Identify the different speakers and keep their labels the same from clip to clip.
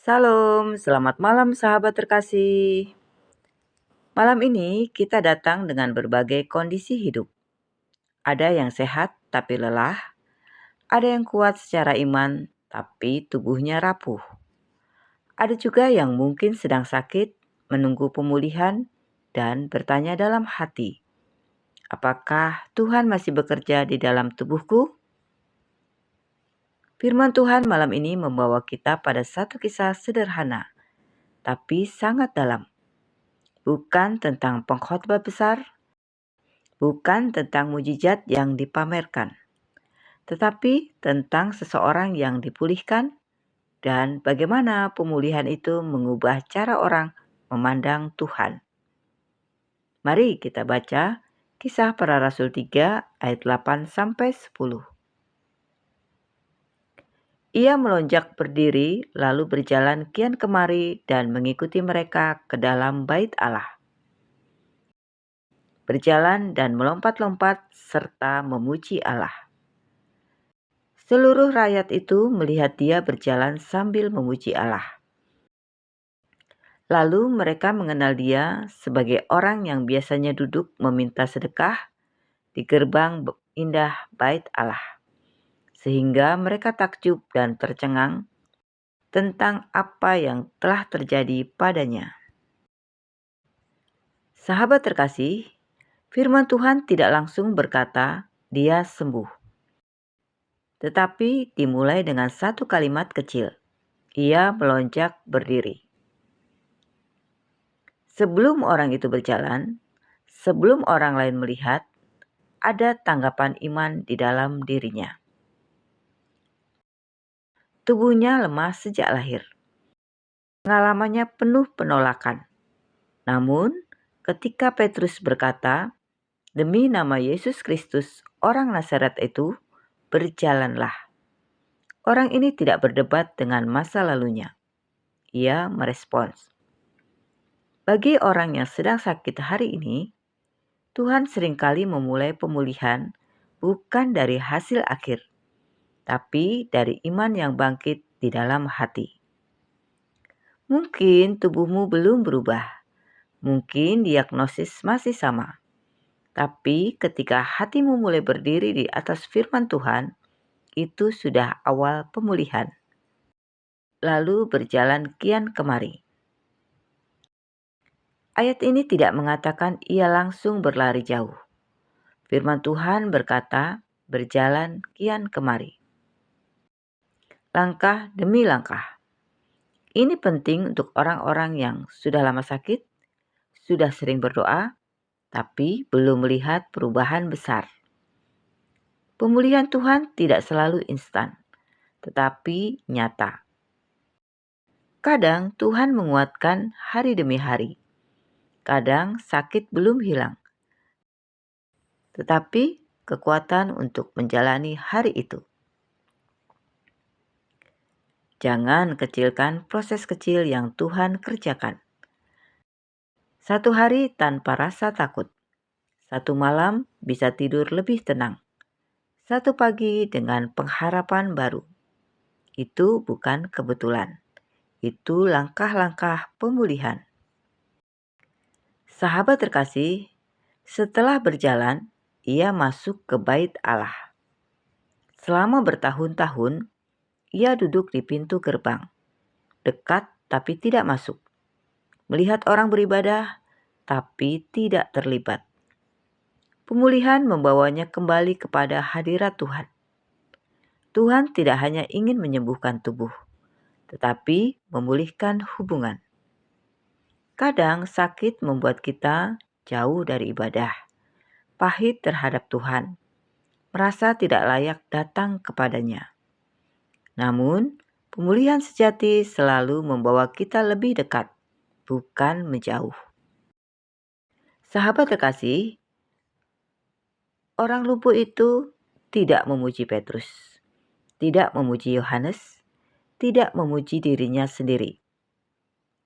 Speaker 1: Salam, selamat malam sahabat terkasih. Malam ini kita datang dengan berbagai kondisi hidup. Ada yang sehat tapi lelah, ada yang kuat secara iman tapi tubuhnya rapuh. Ada juga yang mungkin sedang sakit, menunggu pemulihan, dan bertanya dalam hati, apakah Tuhan masih bekerja di dalam tubuhku? Firman Tuhan malam ini membawa kita pada satu kisah sederhana, tapi sangat dalam. Bukan tentang pengkhotbah besar, bukan tentang mujizat yang dipamerkan, tetapi tentang seseorang yang dipulihkan dan bagaimana pemulihan itu mengubah cara orang memandang Tuhan. Mari kita baca Kisah Para Rasul 3 ayat 8-10. Ia melonjak berdiri lalu berjalan kian kemari dan mengikuti mereka ke dalam bait Allah. Berjalan dan melompat-lompat serta memuji Allah. Seluruh rakyat itu melihat dia berjalan sambil memuji Allah. Lalu mereka mengenal dia sebagai orang yang biasanya duduk meminta sedekah di gerbang indah bait Allah. Sehingga mereka takjub dan tercengang tentang apa yang telah terjadi padanya. Sahabat terkasih, firman Tuhan tidak langsung berkata dia sembuh. Tetapi dimulai dengan satu kalimat kecil. Ia melonjak berdiri. Sebelum orang itu berjalan, sebelum orang lain melihat, ada tanggapan iman di dalam dirinya. Tubuhnya lemah sejak lahir. Pengalamannya penuh penolakan. Namun, ketika Petrus berkata, "Demi nama Yesus Kristus, orang Nazaret itu, berjalanlah." Orang ini tidak berdebat dengan masa lalunya. Ia merespons. Bagi orang yang sedang sakit hari ini, Tuhan seringkali memulai pemulihan bukan dari hasil akhir, tapi dari iman yang bangkit di dalam hati. Mungkin tubuhmu belum berubah, mungkin diagnosis masih sama, tapi ketika hatimu mulai berdiri di atas firman Tuhan, itu sudah awal pemulihan. Lalu berjalan kian kemari. Ayat ini tidak mengatakan ia langsung berlari jauh. Firman Tuhan berkata, berjalan kian kemari. Langkah demi langkah. Ini penting untuk orang-orang yang sudah lama sakit, sudah sering berdoa, tapi belum melihat perubahan besar. Pemulihan Tuhan tidak selalu instan, tetapi nyata. Kadang Tuhan menguatkan hari demi hari. Kadang sakit belum hilang, tetapi kekuatan untuk menjalani hari itu. Jangan kecilkan proses kecil yang Tuhan kerjakan. Satu hari tanpa rasa takut. Satu malam bisa tidur lebih tenang. Satu pagi dengan pengharapan baru. Itu bukan kebetulan. Itu langkah-langkah pemulihan. Sahabat terkasih, setelah berjalan, ia masuk ke bait Allah. Selama bertahun-tahun, ia duduk di pintu gerbang. Dekat tapi tidak masuk. Melihat orang beribadah tapi tidak terlibat. Pemulihan membawanya kembali kepada hadirat Tuhan. Tuhan tidak hanya ingin menyembuhkan tubuh, tetapi memulihkan hubungan. Kadang sakit membuat kita jauh dari ibadah, pahit terhadap Tuhan, merasa tidak layak datang kepadanya. Namun, pemulihan sejati selalu membawa kita lebih dekat, bukan menjauh. Sahabat terkasih, orang lumpuh itu tidak memuji Petrus, tidak memuji Yohanes, tidak memuji dirinya sendiri,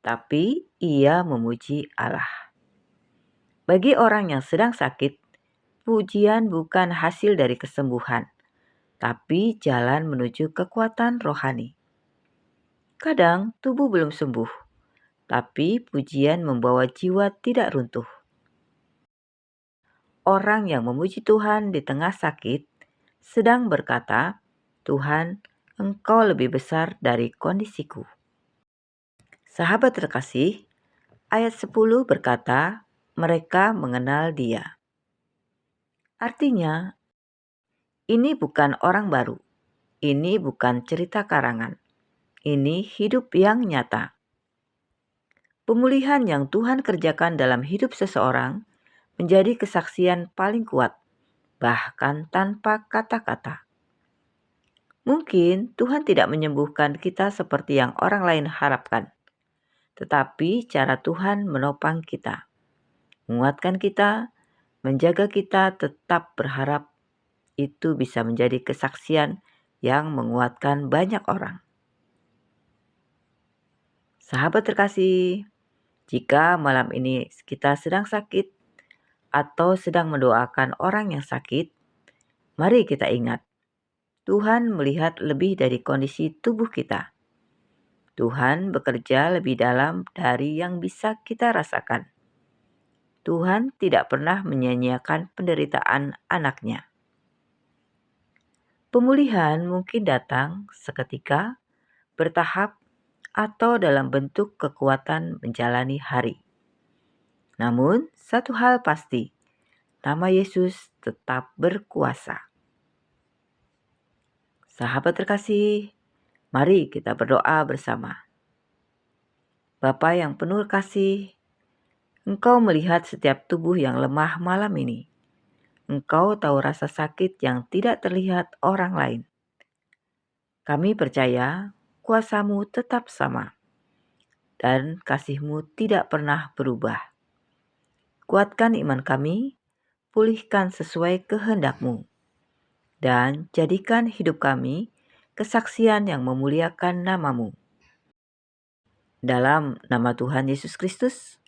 Speaker 1: tapi ia memuji Allah. Bagi orang yang sedang sakit, pujian bukan hasil dari kesembuhan, tapi jalan menuju kekuatan rohani. Kadang tubuh belum sembuh, tapi pujian membawa jiwa tidak runtuh. Orang yang memuji Tuhan di tengah sakit sedang berkata, "Tuhan, Engkau lebih besar dari kondisiku." Sahabat terkasih, ayat 10 berkata, mereka mengenal Dia. Artinya, ini bukan orang baru. Ini bukan cerita karangan. Ini hidup yang nyata. Pemulihan yang Tuhan kerjakan dalam hidup seseorang menjadi kesaksian paling kuat, bahkan tanpa kata-kata. Mungkin Tuhan tidak menyembuhkan kita seperti yang orang lain harapkan, tetapi cara Tuhan menopang kita, menguatkan kita, menjaga kita tetap berharap. Itu bisa menjadi kesaksian yang menguatkan banyak orang. Sahabat terkasih, jika malam ini kita sedang sakit atau sedang mendoakan orang yang sakit, mari kita ingat, Tuhan melihat lebih dari kondisi tubuh kita. Tuhan bekerja lebih dalam dari yang bisa kita rasakan. Tuhan tidak pernah menyia-nyiakan penderitaan anak-Nya. Pemulihan mungkin datang seketika, bertahap, atau dalam bentuk kekuatan menjalani hari. Namun, satu hal pasti, nama Yesus tetap berkuasa. Sahabat terkasih, mari kita berdoa bersama. Bapa yang penuh kasih, Engkau melihat setiap tubuh yang lemah malam ini. Engkau tahu rasa sakit yang tidak terlihat orang lain. Kami percaya kuasa-Mu tetap sama dan kasih-Mu tidak pernah berubah. Kuatkan iman kami, pulihkan sesuai kehendak-Mu, dan jadikan hidup kami kesaksian yang memuliakan nama-Mu. Dalam nama Tuhan Yesus Kristus,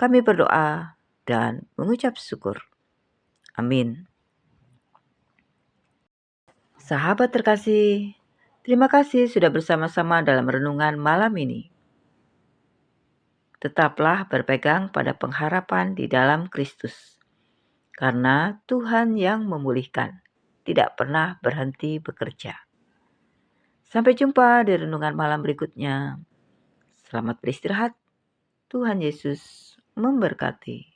Speaker 1: kami berdoa dan mengucap syukur. Amin. Sahabat terkasih, terima kasih sudah bersama-sama dalam renungan malam ini. Tetaplah berpegang pada pengharapan di dalam Kristus, karena Tuhan yang memulihkan tidak pernah berhenti bekerja. Sampai jumpa di renungan malam berikutnya. Selamat beristirahat. Tuhan Yesus memberkati.